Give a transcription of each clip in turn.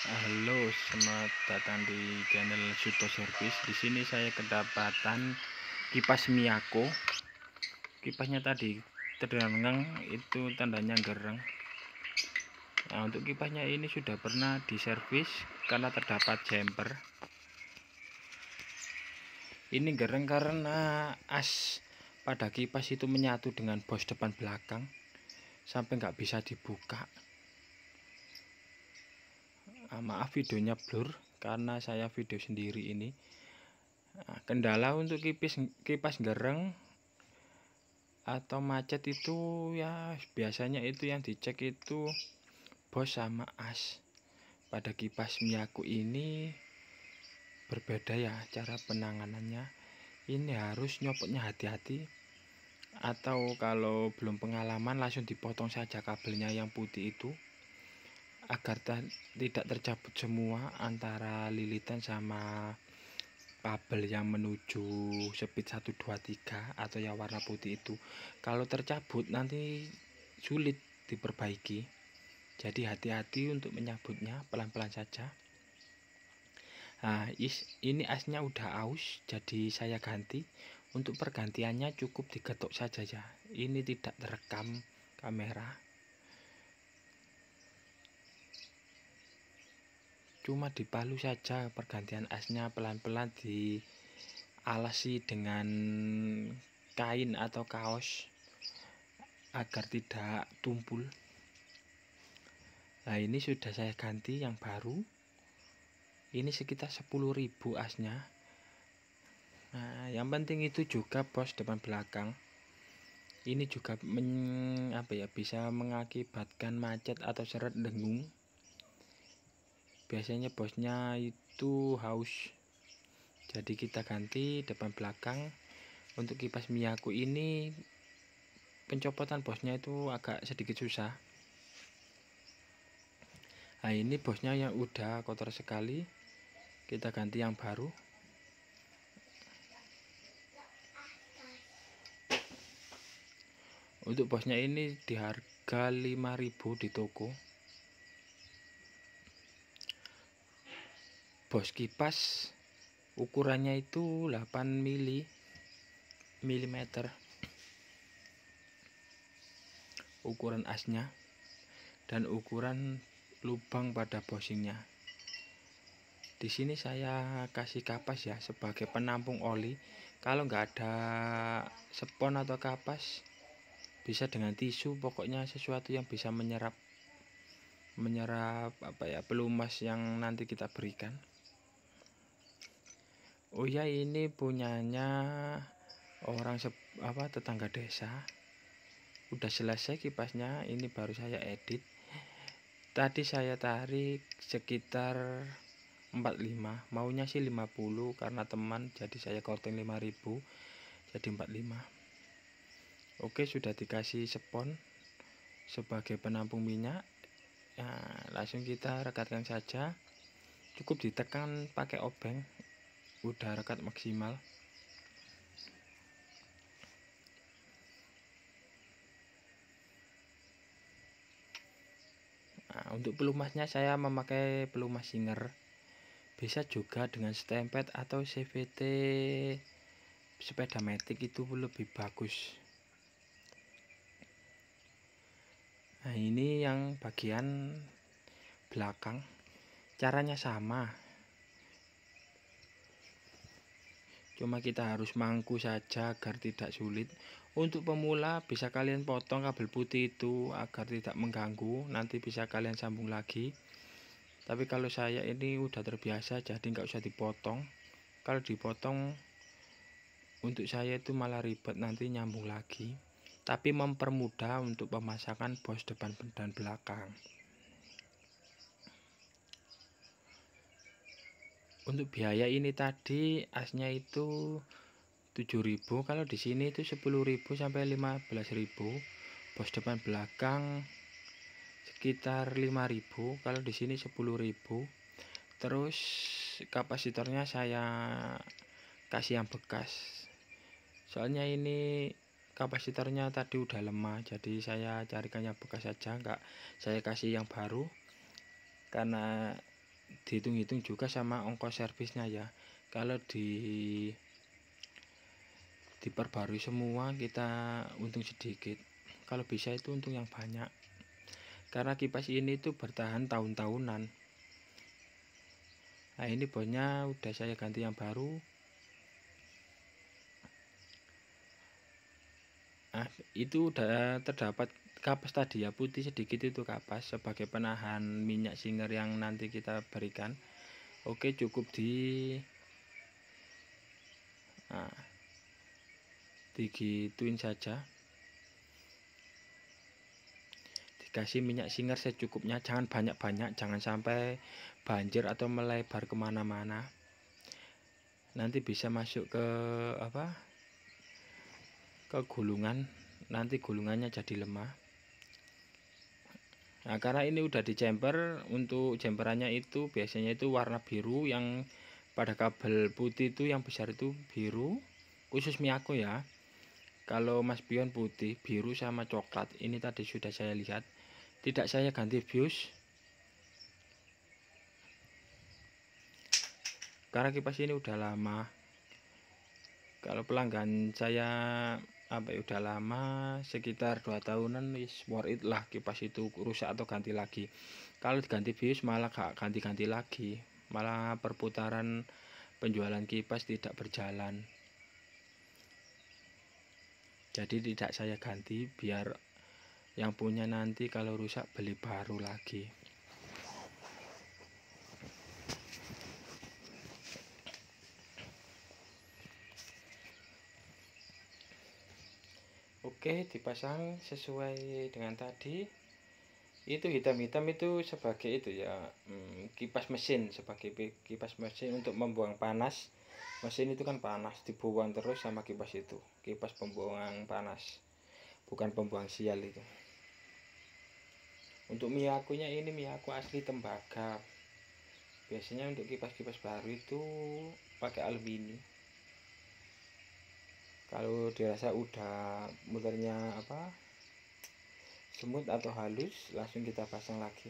Halo, selamat datang di channel Suto Service. Di sini saya kedapatan kipas Miyako. Kipasnya tadi terdengar itu tandanya gereng. Nah, untuk kipasnya ini sudah pernah diservis karena terdapat jumper. Ini gereng karena as pada kipas itu menyatu dengan bos depan belakang sampai nggak bisa dibuka. Maaf videonya blur karena saya video sendiri ini. Kendala untuk kipas gereng atau macet itu ya biasanya itu yang dicek itu bos sama as. Pada kipas Miyako ini berbeda ya cara penanganannya. Ini harus nyopotnya hati-hati, atau kalau belum pengalaman langsung dipotong saja kabelnya yang putih itu agar tidak tercabut semua antara lilitan sama kabel yang menuju speed 123 atau yang warna putih itu. Kalau tercabut nanti sulit diperbaiki, jadi hati-hati untuk menyabutnya, pelan-pelan saja. Nah, ini asnya udah aus, jadi saya ganti. Untuk pergantiannya cukup diketuk saja ya, ini tidak terekam kamera, cuma dipalu saja pergantian asnya, pelan-pelan dialasi dengan kain atau kaos agar tidak tumpul. Nah, ini sudah saya ganti yang baru. Ini sekitar 10.000 asnya. Nah, yang penting itu juga bos depan belakang. Ini juga bisa mengakibatkan macet atau seret dengung. Biasanya bosnya itu haus. Jadi kita ganti depan belakang. Untuk kipas Miyako ini pencopotan bosnya itu agak sedikit susah. Nah, ini bosnya yang udah kotor sekali, kita ganti yang baru. Untuk bosnya ini di harga 5.000 di toko. Bos kipas ukurannya itu 8 mm ukuran asnya, dan ukuran lubang pada bosingnya. Di sini saya kasih kapas ya sebagai penampung oli. Kalau nggak ada spons atau kapas, bisa dengan tisu, pokoknya sesuatu yang bisa menyerap pelumas yang nanti kita berikan. Oh ya, ini punyanya orang tetangga desa. Udah selesai kipasnya, ini baru saya edit. Tadi saya tarik sekitar 45, maunya sih 50 karena teman, jadi saya korting 5.000 jadi 45. Oke, sudah dikasih spons sebagai penampung minyak. Nah, langsung kita rekatkan saja. Cukup ditekan pakai obeng, udah rekat maksimal. Nah, untuk pelumasnya saya memakai pelumas Singer. Bisa juga dengan stempet atau CVT sepeda matic, itu lebih bagus. Nah, ini yang bagian belakang, caranya sama, cuma kita harus mangku saja agar tidak sulit. Untuk pemula bisa kalian potong kabel putih itu agar tidak mengganggu, nanti bisa kalian sambung lagi. Tapi kalau saya ini udah terbiasa, jadi nggak usah dipotong. Kalau dipotong untuk saya itu malah ribet, nanti nyambung lagi. Tapi mempermudah untuk pemasangan bos depan dan belakang. Untuk biaya ini tadi asnya itu 7.000, kalau di sini itu 10.000 sampai 15.000. Bos depan belakang sekitar 5.000, kalau di sini 10.000. Terus kapasitornya saya kasih yang bekas. Soalnya ini kapasitornya tadi udah lemah, jadi saya carikan yang bekas saja, enggak saya kasih yang baru karena dihitung-hitung juga sama ongkos servisnya ya. Kalau diperbarui semua kita untung sedikit, kalau bisa itu untung yang banyak, karena kipas ini tuh bertahan tahun-tahunan. Nah ini bosnya udah saya ganti yang baru. Nah itu udah terdapat kapas tadi ya, putih sedikit itu kapas sebagai penahan minyak singer yang nanti kita berikan. Oke, cukup digituin saja, dikasih minyak singer secukupnya, jangan banyak-banyak, jangan sampai banjir atau melebar kemana-mana, nanti bisa masuk ke ke gulungan, nanti gulungannya jadi lemah. Nah karena ini udah dicemper, untuk jemperannya itu biasanya itu warna biru, yang pada kabel putih itu yang besar itu biru, khusus Miyako ya. Kalau Mas Pion putih, biru sama coklat. Ini tadi sudah saya lihat. Tidak saya ganti fuse, karena kipas ini udah lama. Kalau pelanggan saya udah lama, sekitar 2 tahunan, is worth it lah kipas itu rusak atau ganti lagi. Kalau diganti fuse malah gak ganti-ganti lagi, malah perputaran penjualan kipas tidak berjalan. Jadi tidak saya ganti, biar yang punya nanti kalau rusak beli baru lagi. Oke, dipasang sesuai dengan tadi. Itu hitam-hitam itu sebagai itu ya, kipas mesin, sebagai kipas mesin untuk membuang panas. Mesin itu kan panas, dibuang terus sama kipas itu, kipas pembuangan panas, bukan pembuang sial itu. Untuk Miyakonya ini Miyako asli tembaga. Biasanya untuk kipas-kipas baru itu pakai aluminium. Kalau dirasa udah muternya semut atau halus, langsung kita pasang lagi.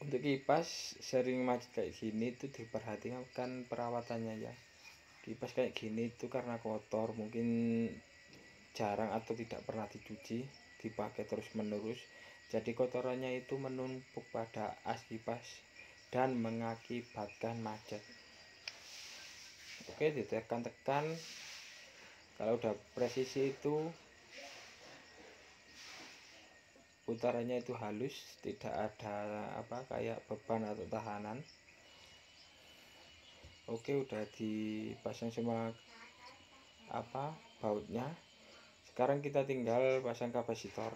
Untuk kipas sering macet kayak gini itu diperhatikan perawatannya ya. Kipas kayak gini itu karena kotor, mungkin jarang atau tidak pernah dicuci, dipakai terus menerus, jadi kotorannya itu menumpuk pada as kipas dan mengakibatkan macet. Oke, ditekan-tekan. Kalau udah presisi itu putarannya itu halus, tidak ada kayak beban atau tahanan. Oke, udah dipasang semua bautnya. Sekarang kita tinggal pasang kapasitor.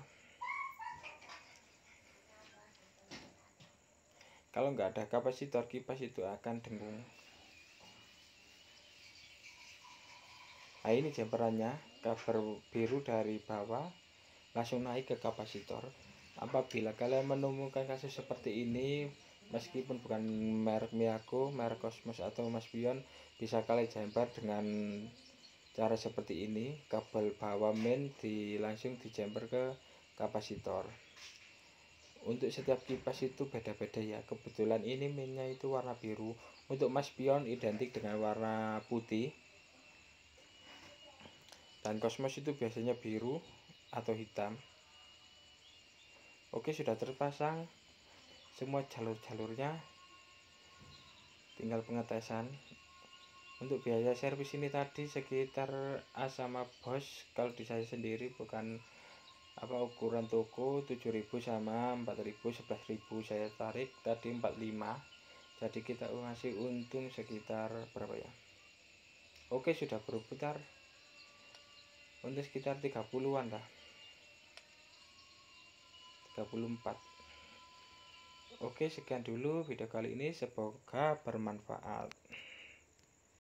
Kalau nggak ada kapasitor, kipas itu akan dengung. Nah ini jemperannya, cover biru dari bawah langsung naik ke kapasitor. Apabila kalian menemukan kasus seperti ini, meskipun bukan merek Miyako, merek Cosmos atau Mas Pion, bisa kalian jemper dengan cara seperti ini. Kabel bawah main langsung dijemper ke kapasitor. Untuk setiap kipas itu beda-beda ya. Kebetulan ini mainnya itu warna biru. Untuk Mas Pion identik dengan warna putih, dan Cosmos itu biasanya biru atau hitam. Oke, sudah terpasang semua jalur-jalurnya, tinggal pengetesan. Untuk biaya servis ini tadi sekitar A sama bos, kalau di saya sendiri bukan ukuran toko 7.000 sama 4.000, 11.000 saya tarik tadi 45, jadi kita ngasih untung sekitar berapa ya. Oke, sudah berputar untuk sekitar 30-an lah, 34. Oke, sekian dulu video kali ini, semoga bermanfaat.